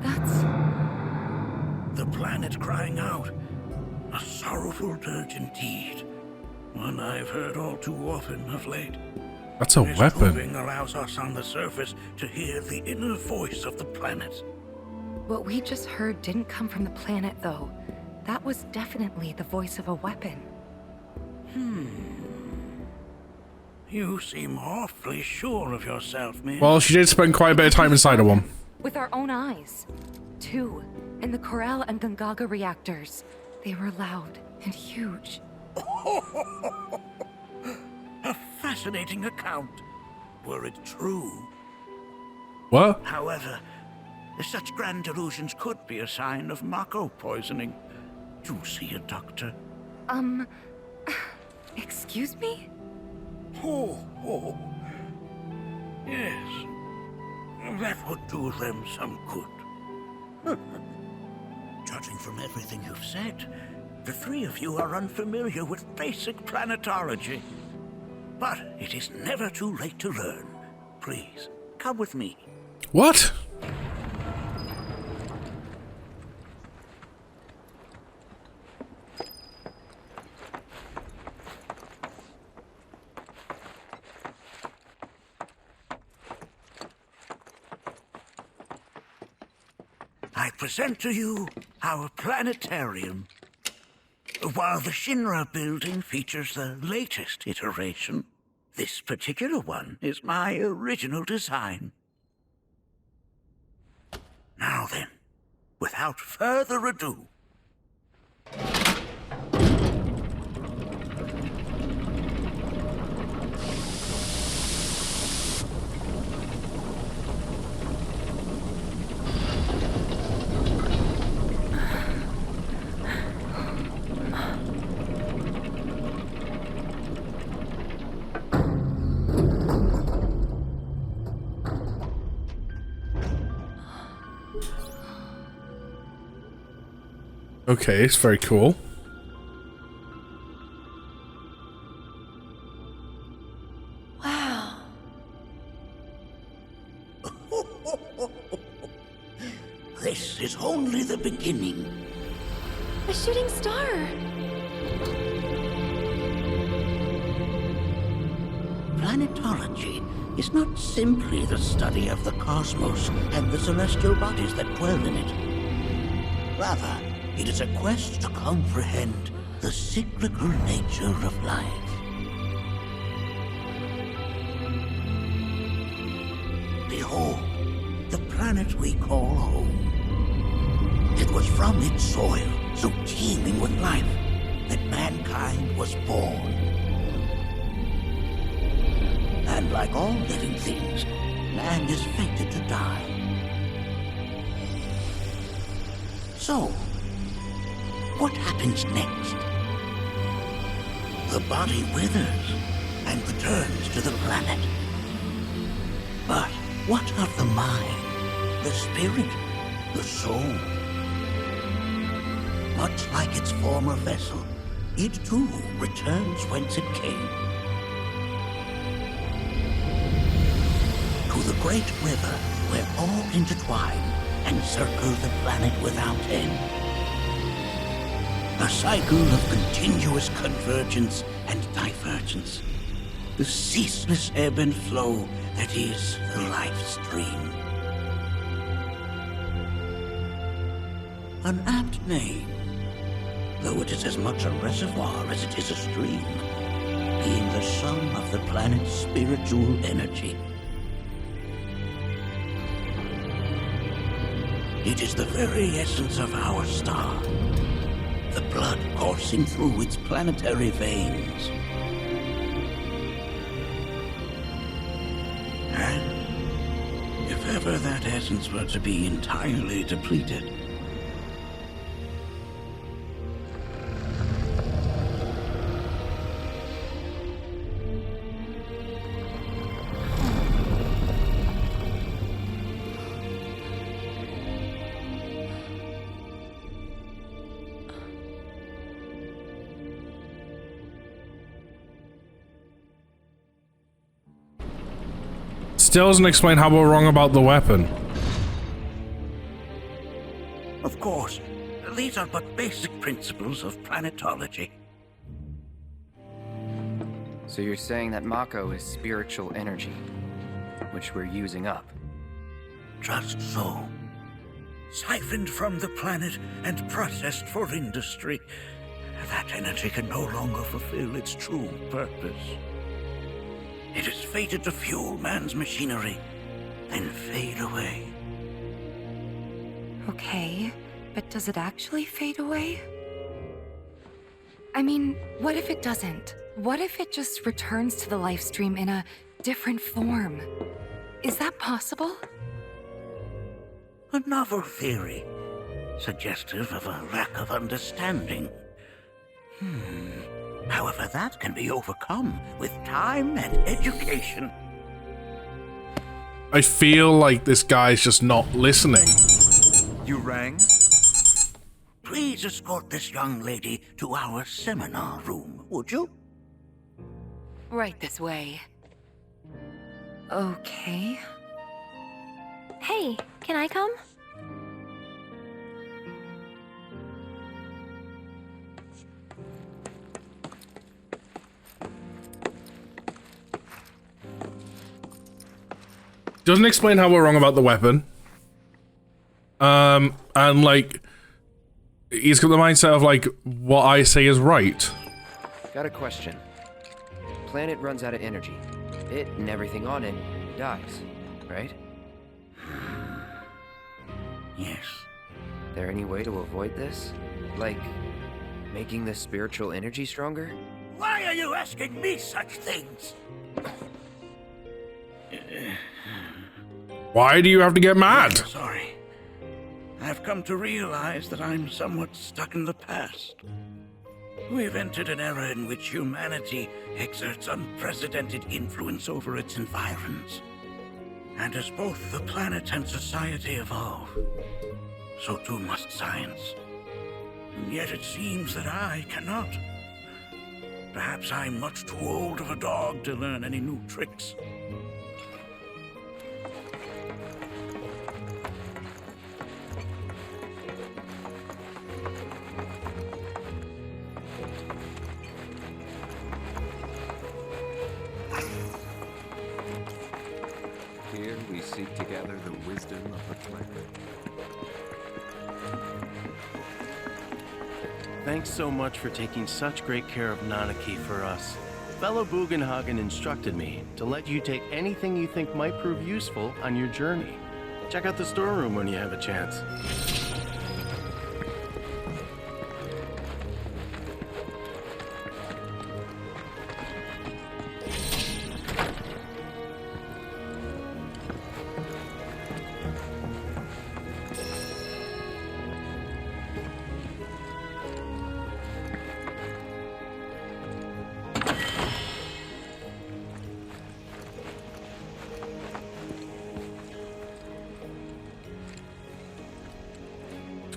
That's... The planet crying out. A sorrowful dirge indeed. One I've heard all too often of late. That's a This weapon. moving allows us on the surface to hear the inner voice of the planet. What we just heard didn't come from the planet, though. That was definitely the voice of a weapon. You seem awfully sure of yourself, Miss. Well, she did spend quite a bit of time inside of one. With our own eyes. 2. In the Corel and Gungaga reactors. They were loud and huge. A fascinating account, were it true. What? However, such grand delusions could be a sign of Mako poisoning. Do see a doctor. Excuse me? Oh. Yes. That would do them some good. Judging from everything you've said, the three of you are unfamiliar with basic planetology. But it is never too late to learn. Please, come with me. What? I present to you our planetarium. While the Shinra building features the latest iteration, this particular one is my original design. Now then, without further ado, Okay, it's very cool. Wow. this is only the beginning. A shooting star. Planetology is not simply the study of the cosmos and the celestial bodies that dwell in it. Rather, it is a quest to comprehend the cyclical nature of life. Behold, the planet we call home. It was from its soil, so teeming with life, that mankind was born. And like all living things, man is fated to die. So, what happens next? The body withers and returns to the planet. But what of the mind, the spirit, the soul? Much like its former vessel, it too returns whence it came. To the great river where all intertwine and circle the planet without end. A cycle of continuous convergence and divergence. The ceaseless ebb and flow that is the life stream. An apt name, though it is as much a reservoir as it is a stream, being the sum of the planet's spiritual energy. It is the very essence of our star, the blood coursing through its planetary veins. And if ever that essence were to be entirely depleted, Still doesn't explain how we're wrong about the weapon. Of course, these are but basic principles of planetology. So you're saying that Mako is spiritual energy, which we're using up? Just so. Siphoned from the planet and processed for industry, that energy can no longer fulfill its true purpose. It is fated to fuel man's machinery, then fade away. Okay, but does it actually fade away? I mean, what if it doesn't? What if it just returns to the life stream in a different form? Is that possible? A novel theory, suggestive of a lack of understanding. However, that can be overcome with time and education. I feel like this guy's just not listening. You rang? Please escort this young lady to our seminar room, would you? Right this way. Okay. Hey, can I come? Doesn't explain how we're wrong about the weapon. And like, he's got the mindset of like, what I say is right. Got a question. Planet runs out of energy. It and everything on it dies, right? Yes. There any way to avoid this? Like, making the spiritual energy stronger? Why are you asking me such things? Why do you have to get mad? Sorry. I've come to realize that I'm somewhat stuck in the past. We've entered an era in which humanity exerts unprecedented influence over its environs. And as both the planet and society evolve, so too must science. And yet it seems that I cannot. Perhaps I'm much too old of a dog to learn any new tricks. Here we seek to gather the wisdom of the planet. Thanks so much for taking such great care of Nanaki for us. Fellow Bugenhagen instructed me to let you take anything you think might prove useful on your journey. Check out the storeroom when you have a chance.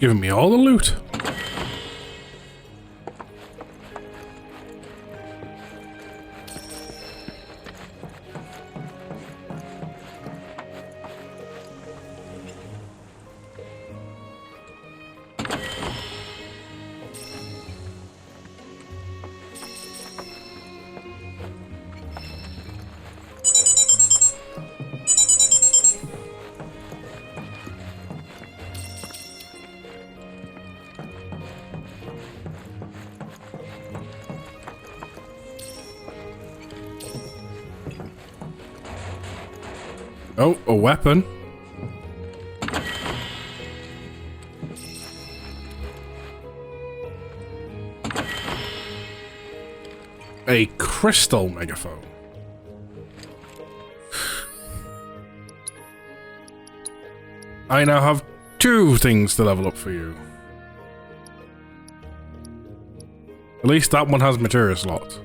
Giving me all the loot. Oh, a weapon. A crystal megaphone. I now have 2 things to level up for you. At least that one has material slots.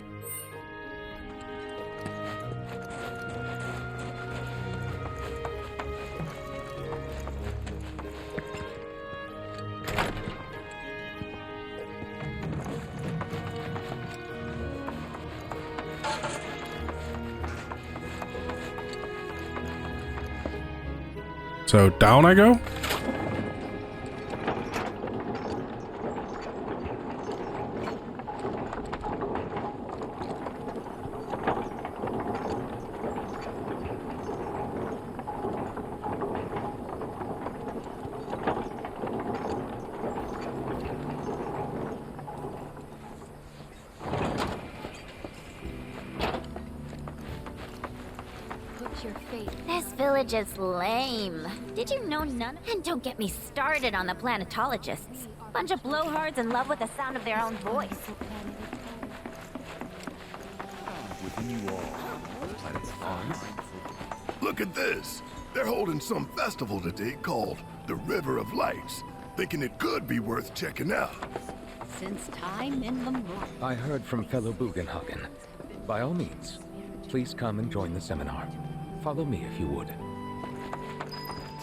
So down I go? This village is lame. Did you know none? And don't get me started on the planetologists. Bunch of blowhards in love with the sound of their own voice. Within you all, the planet's fun. Look at this. They're holding some festival today called the River of Lights. Thinking it could be worth checking out. Since time in the morning. I heard from fellow Bugenhagen. By all means, please come and join the seminar. Follow me if you would.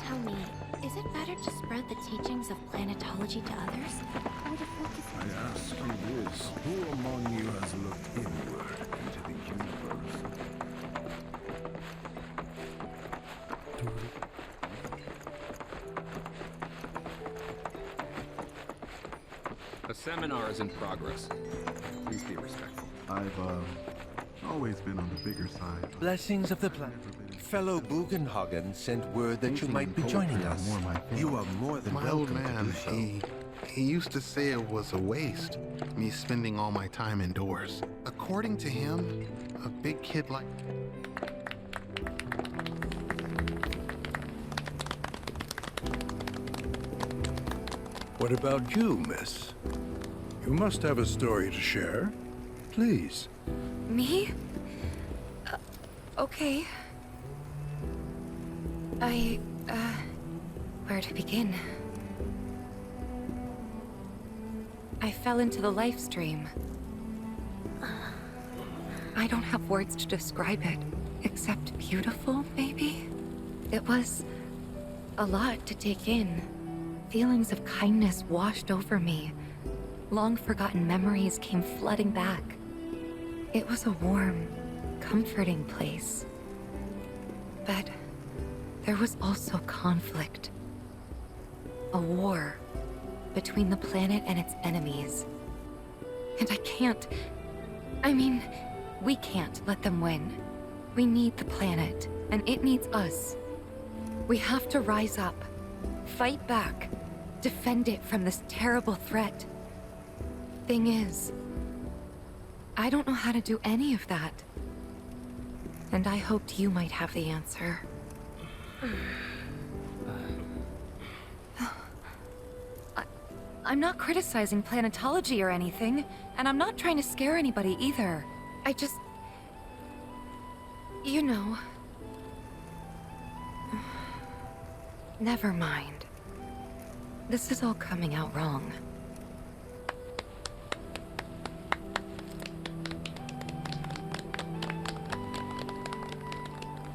Tell me, is it better to spread the teachings of planetology to others? I ask you this, who among you has looked inward into the universe? A seminar is in progress. Please be respectful. I've, always been on the bigger side. Blessings of the planet. Fellow Bugenhagen sent word that you might be joining us. You are more than My welcome old man, to do so. he used to say it was a waste, me spending all my time indoors. According to him, a big kid like... What about you, miss? You must have a story to share. Please. Me? Okay. Where to begin? I fell into the life stream. I don't have words to describe it, except beautiful, maybe? It was a lot to take in. Feelings of kindness washed over me. Long-forgotten memories came flooding back. It was a warm, comforting place. But there was also conflict. A war between the planet and its enemies. And we can't let them win. We need the planet, and it needs us. We have to rise up, fight back, defend it from this terrible threat. Thing is, I don't know how to do any of that. And I hoped you might have the answer. I'm not criticizing planetology or anything, and I'm not trying to scare anybody either. I just... You know... Never mind. This is all coming out wrong.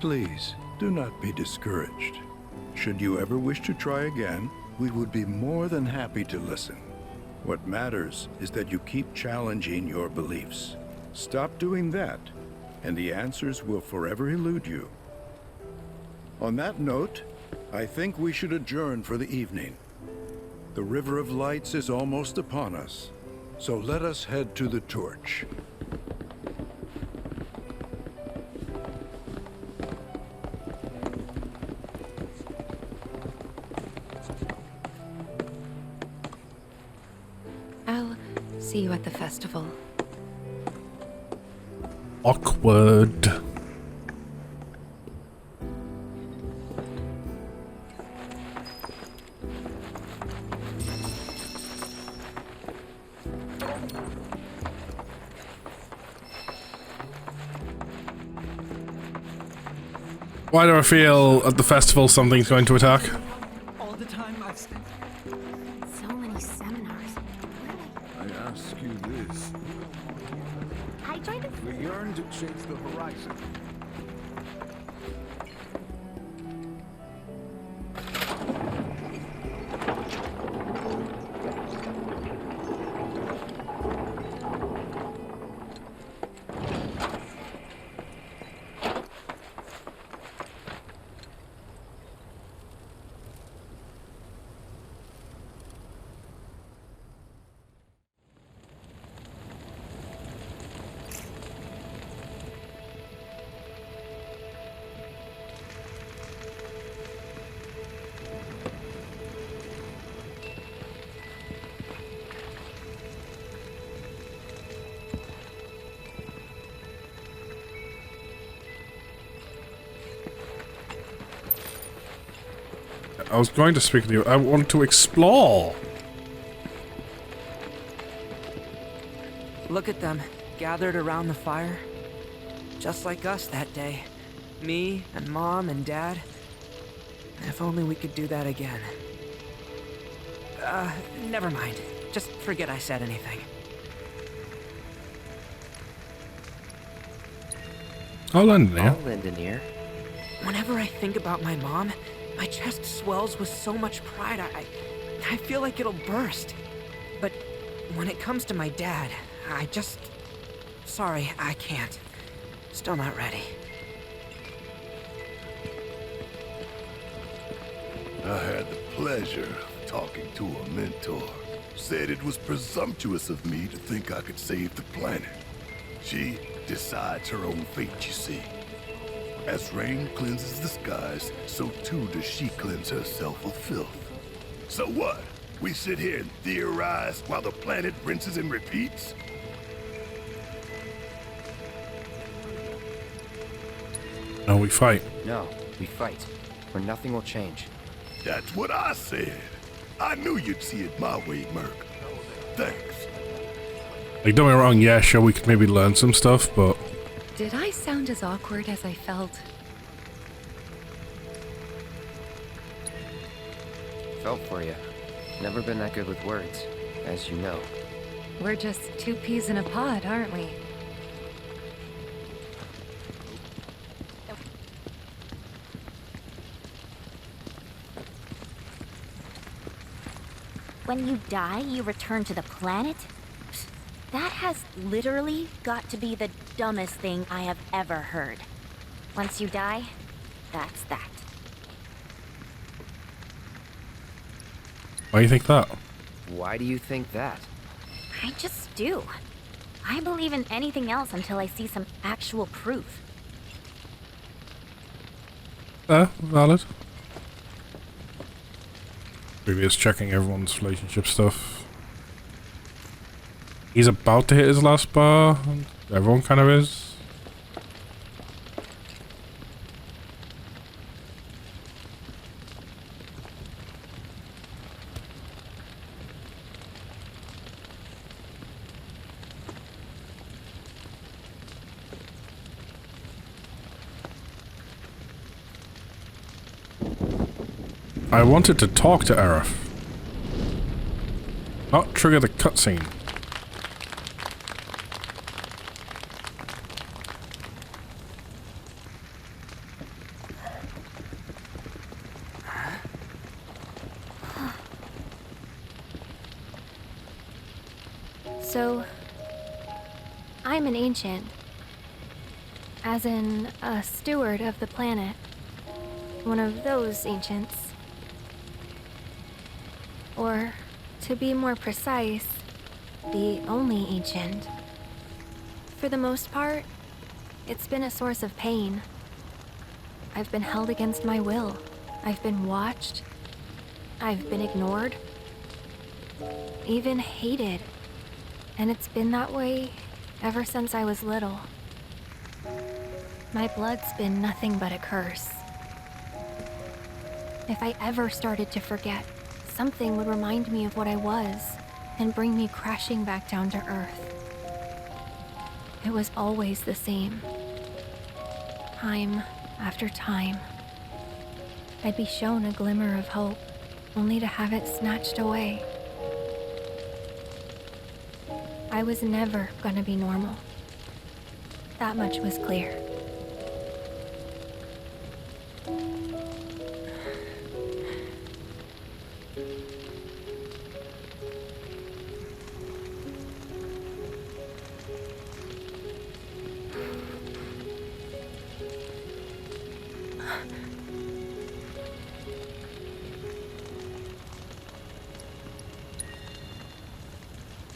Please, do not be discouraged. Should you ever wish to try again, we would be more than happy to listen. What matters is that you keep challenging your beliefs. Stop doing that, and the answers will forever elude you. On that note, I think we should adjourn for the evening. The River of Lights is almost upon us, so let us head to the torch. I'll see you at the festival. Awkward. Why do I feel at the festival something's going to attack? All the time I've spent. So many seminars. I ask you this, I tried to... we yearn to chase the horizon. I was going to speak to you. I want to explore. Look at them, gathered around the fire. Just like us that day. Me and Mom and Dad. If only we could do that again. Never mind. Just forget I said anything. I'll lend an ear. I'll lend an ear. Whenever I think about my mom, my chest swells with so much pride, I feel like it'll burst. But when it comes to my dad, I just... Sorry, I can't. Still not ready. I had the pleasure of talking to a mentor. Said it was presumptuous of me to think I could save the planet. She decides her own fate, you see. As rain cleanses the skies, so too does she cleanse herself of filth. So what? We sit here and theorize while the planet rinses and repeats? No, we fight. No, we fight. Or nothing will change. That's what I said. I knew you'd see it my way, Merc. Thanks. Like, don't get me wrong, yeah, sure, we could maybe learn some stuff, but... Did I sound as awkward as I felt? Felt for you. Never been that good with words, as you know. We're just two peas in a pod, aren't we? When you die, you return to the planet? That has literally got to be the dumbest thing I have ever heard. Once you die, that's that. Why do you think that? Why do you think that? I just do. I believe in anything else until I see some actual proof. Valid. Previous checking everyone's relationship stuff. He's about to hit his last bar. Everyone kind of is. I wanted to talk to Aerith. Not trigger the cutscene. So, I'm an ancient. As in, a steward of the planet. One of those ancients. Or, to be more precise, the only ancient. For the most part, it's been a source of pain. I've been held against my will. I've been watched. I've been ignored. Even hated. And it's been that way ever since I was little. My blood's been nothing but a curse. If I ever started to forget, something would remind me of what I was and bring me crashing back down to Earth. It was always the same. Time after time. I'd be shown a glimmer of hope, only to have it snatched away. I was never gonna be normal. That much was clear.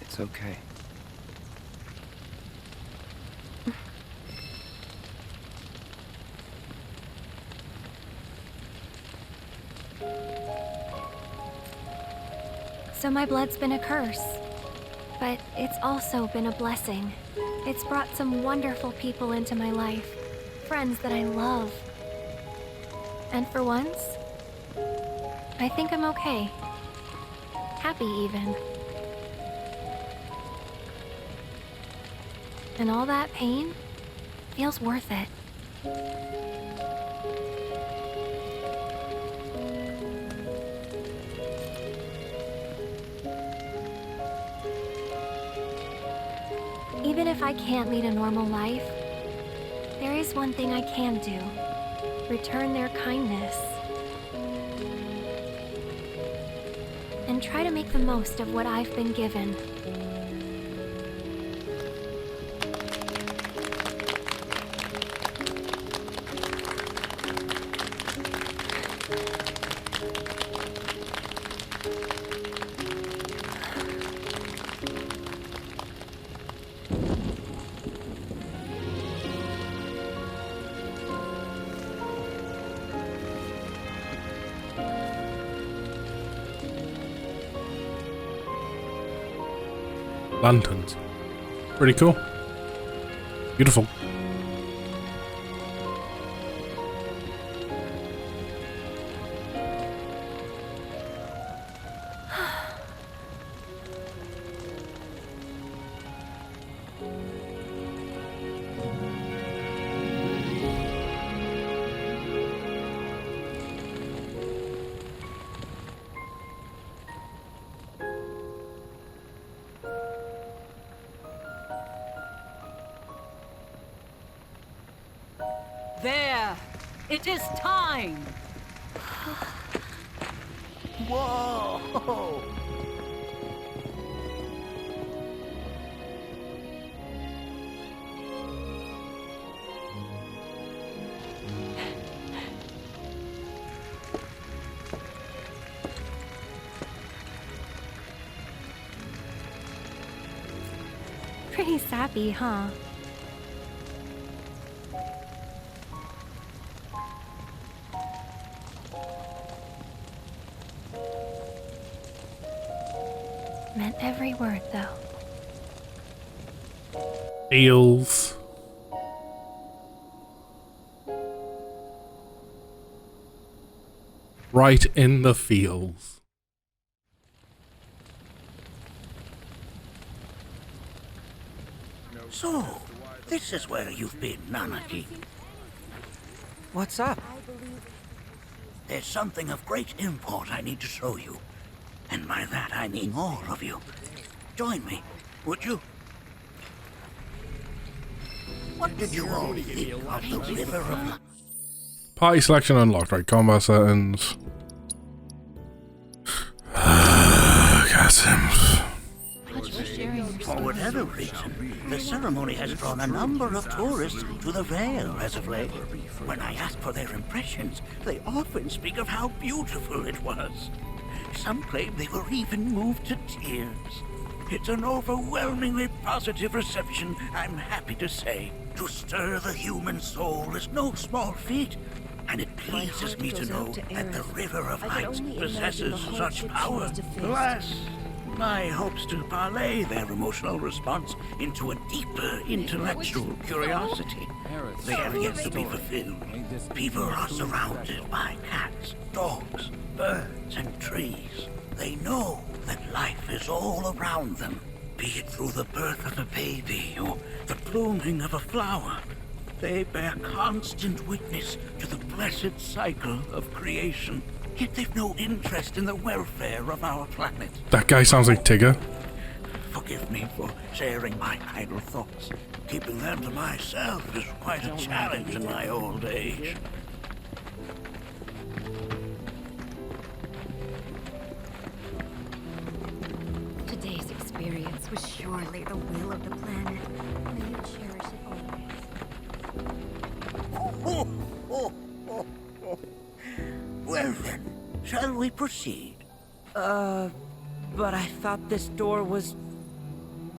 It's okay. So my blood's been a curse, but it's also been a blessing. It's brought some wonderful people into my life, friends that I love. And for once, I think I'm okay. Happy, even. And all that pain feels worth it. Even if I can't lead a normal life, there is one thing I can do. Return their kindness. And try to make the most of what I've been given. Lanterns. Pretty cool. Beautiful. There! It is time! Whoa! Pretty sappy, huh? Meant every word, though. Feels. Right in the feels. So, this is where you've been, Nanaki. What's up? There's something of great import I need to show you. And by that I mean all of you. Join me, would you? What did you all think of the River of Life? Party selection unlocked. Right, combat settings. Gasms. For whatever reason, the ceremony has drawn a number of tourists to the Vale as of late. When I ask for their impressions, they often speak of how beautiful it was. Some claim they were even moved to tears. It's an overwhelmingly positive reception, I'm happy to say. To stir the human soul is no small feat, and it pleases me to know that the River of Light possesses such power. Alas, my hopes to parlay their emotional response into a deeper intellectual curiosity. They have yet to be fulfilled. People are surrounded by cats, dogs, birds, and trees. They know that life is all around them, be it through the birth of a baby or the blooming of a flower. They bear constant witness to the blessed cycle of creation. Yet they've no interest in the welfare of our planet. That guy sounds like Tigger. Forgive me for sharing my idle thoughts. Keeping them to myself is quite a challenge in my old age. Today's experience was surely the will of the planet. May you cherish it always. Well then, shall we proceed? But I thought this door was